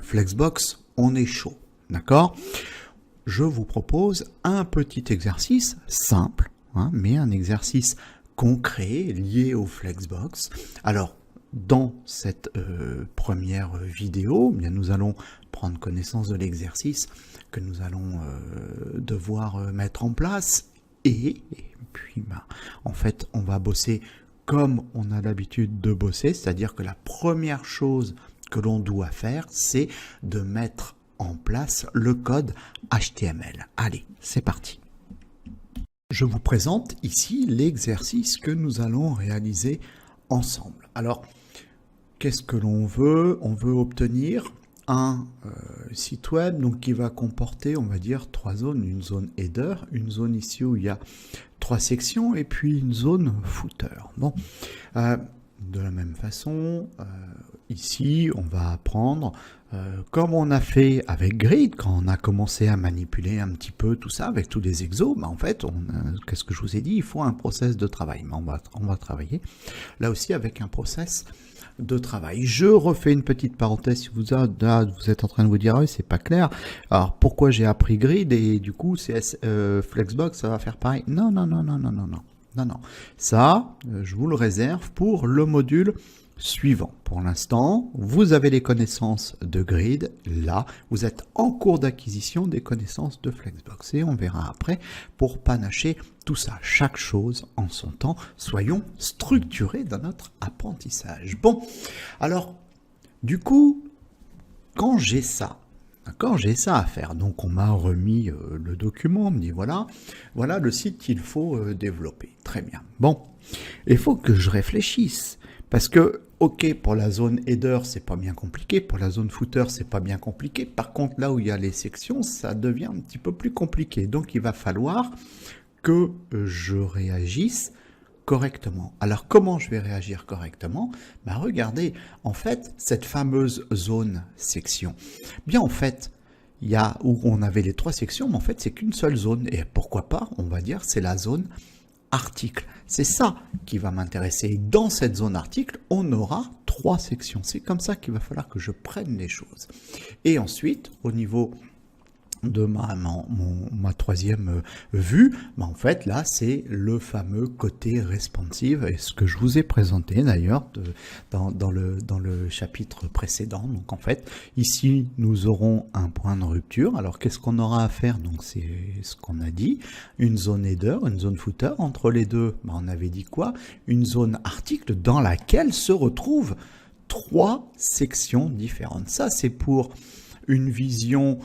Flexbox, on est chaud, d'accord? Je vous propose un petit exercice simple, mais un exercice concret lié au Flexbox. Alors, dans cette première vidéo, bien, nous allons prendre connaissance de l'exercice que nous allons devoir mettre en place et puis en fait on va bosser comme on a l'habitude de bosser, c'est-à-dire que la première chose que l'on doit faire, c'est de mettre en place le code HTML. Allez, c'est parti. Je vous présente ici l'exercice que nous allons réaliser ensemble. Alors, qu'est-ce que l'on veut? On veut obtenir un site web donc, qui va comporter, on va dire, 3 zones. Une zone header, une zone ici où il y a 3 sections et puis une zone footer. Bon, de la même façon, ici, on va apprendre, comme on a fait avec Grid, quand on a commencé à manipuler un petit peu tout ça avec tous les exos, en fait, qu'est-ce que je vous ai dit? Il faut un process de travail. Mais on va travailler là aussi avec un process de travail. Je refais une petite parenthèse. Si vous êtes en train de vous dire, oui, c'est pas clair. Alors, pourquoi j'ai appris Grid et du coup, Flexbox, ça va faire pareil? Non. Ça, je vous le réserve pour le module suivant. Pour l'instant, vous avez les connaissances de Grid. Là, vous êtes en cours d'acquisition des connaissances de Flexbox. Et on verra après pour panacher tout ça. Chaque chose en son temps. Soyons structurés dans notre apprentissage. Bon, alors, du coup, quand j'ai ça, d'accord, j'ai ça à faire. Donc, on m'a remis le document. On me dit, voilà le site qu'il faut développer. Très bien. Bon, il faut que je réfléchisse. Parce que, ok, pour la zone header, c'est pas bien compliqué. Pour la zone footer, c'est pas bien compliqué. Par contre, là où il y a les sections, ça devient un petit peu plus compliqué. Donc, il va falloir que je réagisse correctement. Alors, comment je vais réagir correctement? Regardez, en fait, cette fameuse zone section. Bien, en fait, il y a où on avait les 3 sections, mais en fait, c'est qu'une seule zone. Et pourquoi pas, on va dire, c'est la zone article. C'est ça qui va m'intéresser. Dans cette zone article, on aura 3 sections. C'est comme ça qu'il va falloir que je prenne les choses. Et ensuite, au niveau de ma troisième vue, en fait, là, c'est le fameux côté responsive, et ce que je vous ai présenté d'ailleurs dans le chapitre précédent. Donc, en fait, ici, nous aurons un point de rupture. Alors, qu'est-ce qu'on aura à faire? Donc, c'est ce qu'on a dit. Une zone header, une zone footer. Entre les deux, on avait dit quoi? Une zone article dans laquelle se retrouvent 3 sections différentes. Ça, c'est pour une vision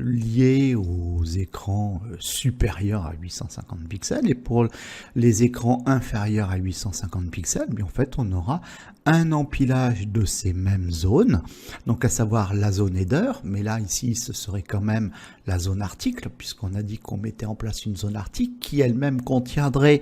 liée aux écrans supérieurs à 850 pixels et pour les écrans inférieurs à 850 pixels, mais en fait on aura un empilage de ces mêmes zones, donc à savoir la zone header, mais là ici ce serait quand même la zone article puisqu'on a dit qu'on mettait en place une zone article qui elle-même contiendrait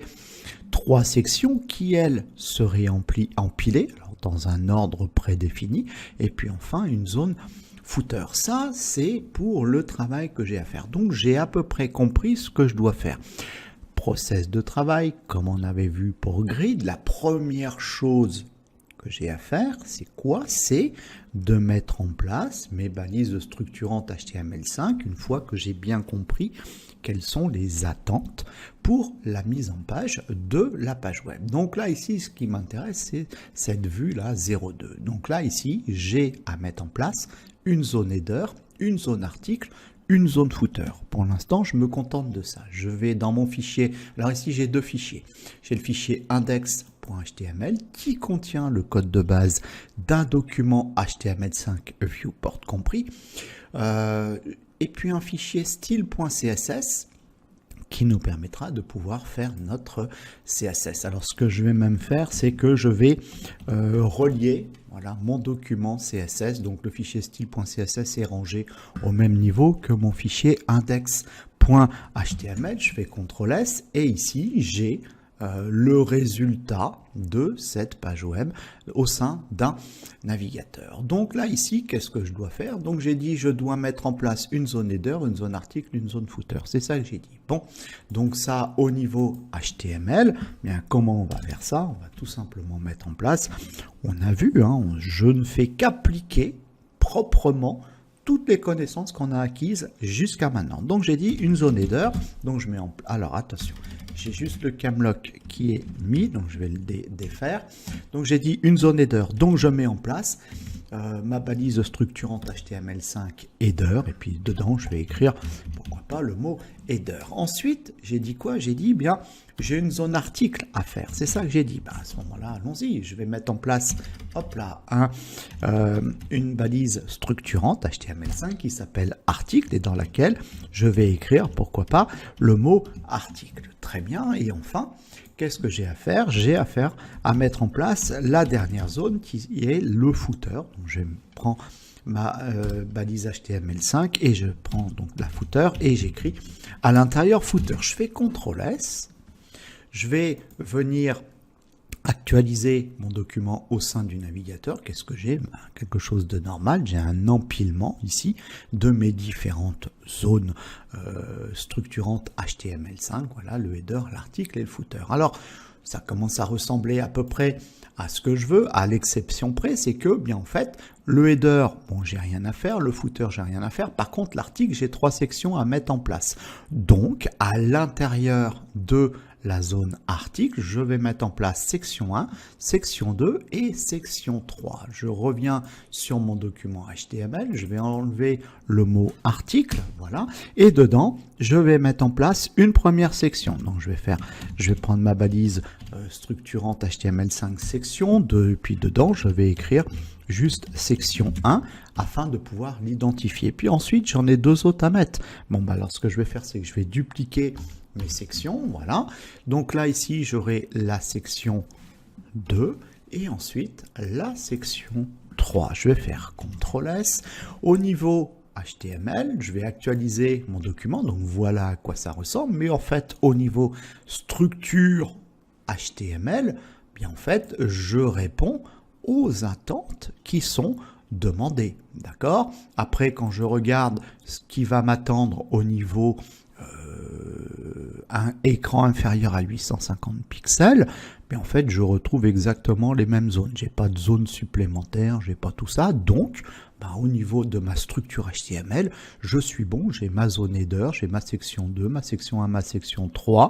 3 sections qui elles seraient empilées dans un ordre prédéfini, et puis enfin une zone footer. Ça, c'est pour le travail que j'ai à faire. Donc, j'ai à peu près compris ce que je dois faire. Process de travail, comme on avait vu pour Grid, la première chose que j'ai à faire, c'est quoi? C'est de mettre en place mes balises structurantes HTML5 une fois que j'ai bien compris quelles sont les attentes pour la mise en page de la page web. Donc là, ici, ce qui m'intéresse, c'est cette vue-là 02. Donc là, ici, j'ai à mettre en place une zone header, une zone article, une zone footer. Pour l'instant, je me contente de ça. Je vais dans mon fichier. Alors ici, j'ai 2 fichiers. J'ai le fichier index.html qui contient le code de base d'un document HTML5 viewport compris. Et puis un fichier style.css qui nous permettra de pouvoir faire notre CSS. Alors ce que je vais même faire, c'est que je vais relier mon document CSS. Donc le fichier style.css est rangé au même niveau que mon fichier index.html. Je fais CTRL S et ici j'ai le résultat de cette page web au sein d'un navigateur. Donc là, ici, qu'est-ce que je dois faire? Donc j'ai dit, je dois mettre en place une zone header, une zone article, une zone footer. C'est ça que j'ai dit. Bon, donc ça, au niveau HTML, bien, comment on va faire ça? On va tout simplement mettre en place, on a vu, je ne fais qu'appliquer proprement toutes les connaissances qu'on a acquises jusqu'à maintenant. Donc j'ai dit une zone header, donc je mets en... Alors attention, j'ai juste le camlock qui est mis, donc je vais le défaire. Donc j'ai dit une zone header, donc je mets en place ma balise structurante HTML5 header, et puis dedans je vais écrire, pourquoi pas, le mot header. Ensuite, j'ai dit quoi? J'ai dit, bien, j'ai une zone article à faire. C'est ça que j'ai dit. Ben, à ce moment-là, allons-y. Je vais mettre en place, hop là, une balise structurante HTML5 qui s'appelle article et dans laquelle je vais écrire, pourquoi pas, le mot article. Très bien. Et enfin, qu'est-ce que j'ai à faire? J'ai affaire à mettre en place la dernière zone qui est le footer. Donc, je prends ma balise HTML5 et je prends donc la footer et j'écris à l'intérieur footer. Je fais CTRL-S. Je vais venir actualiser mon document au sein du navigateur. Qu'est-ce que j'ai? Quelque chose de normal. J'ai un empilement ici de mes différentes zones structurantes HTML5. Voilà, le header, l'article et le footer. Alors, ça commence à ressembler à peu près à ce que je veux, à l'exception près, c'est que, bien en fait, le header, bon, j'ai rien à faire, le footer, j'ai rien à faire. Par contre, l'article, j'ai 3 sections à mettre en place. Donc, à l'intérieur de la zone article, je vais mettre en place section 1, section 2 et section 3. Je reviens sur mon document HTML, je vais enlever le mot article, voilà, et dedans, je vais mettre en place une première section. Donc, je vais prendre ma balise structurante HTML5 section 2, puis dedans, je vais écrire juste section 1 afin de pouvoir l'identifier. Puis ensuite, j'en ai 2 autres à mettre. Bon, bah, alors ce que je vais faire, c'est que je vais dupliquer mes sections, voilà. Donc là, ici, j'aurai la section 2 et ensuite la section 3. Je vais faire CTRL-S. Au niveau HTML, je vais actualiser mon document, donc voilà à quoi ça ressemble. Mais en fait, au niveau structure HTML, bien en fait, je réponds aux attentes qui sont demandées, d'accord? Après, quand je regarde ce qui va m'attendre au niveau un écran inférieur à 850 pixels, mais en fait, je retrouve exactement les mêmes zones. J'ai pas de zone supplémentaire, j'ai pas tout ça. Donc, au niveau de ma structure HTML, je suis bon. J'ai ma zone header, j'ai ma section 2, ma section 1, ma section 3,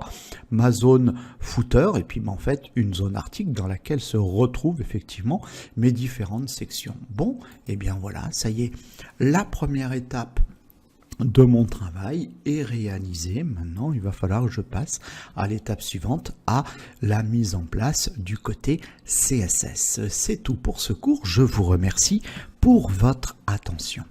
ma zone footer, et puis en fait, une zone article dans laquelle se retrouvent effectivement mes différentes sections. Bon, et bien voilà, ça y est, la première étape de mon travail est réalisé. Maintenant, il va falloir que je passe à l'étape suivante, à la mise en place du côté CSS. C'est tout pour ce cours. Je vous remercie pour votre attention.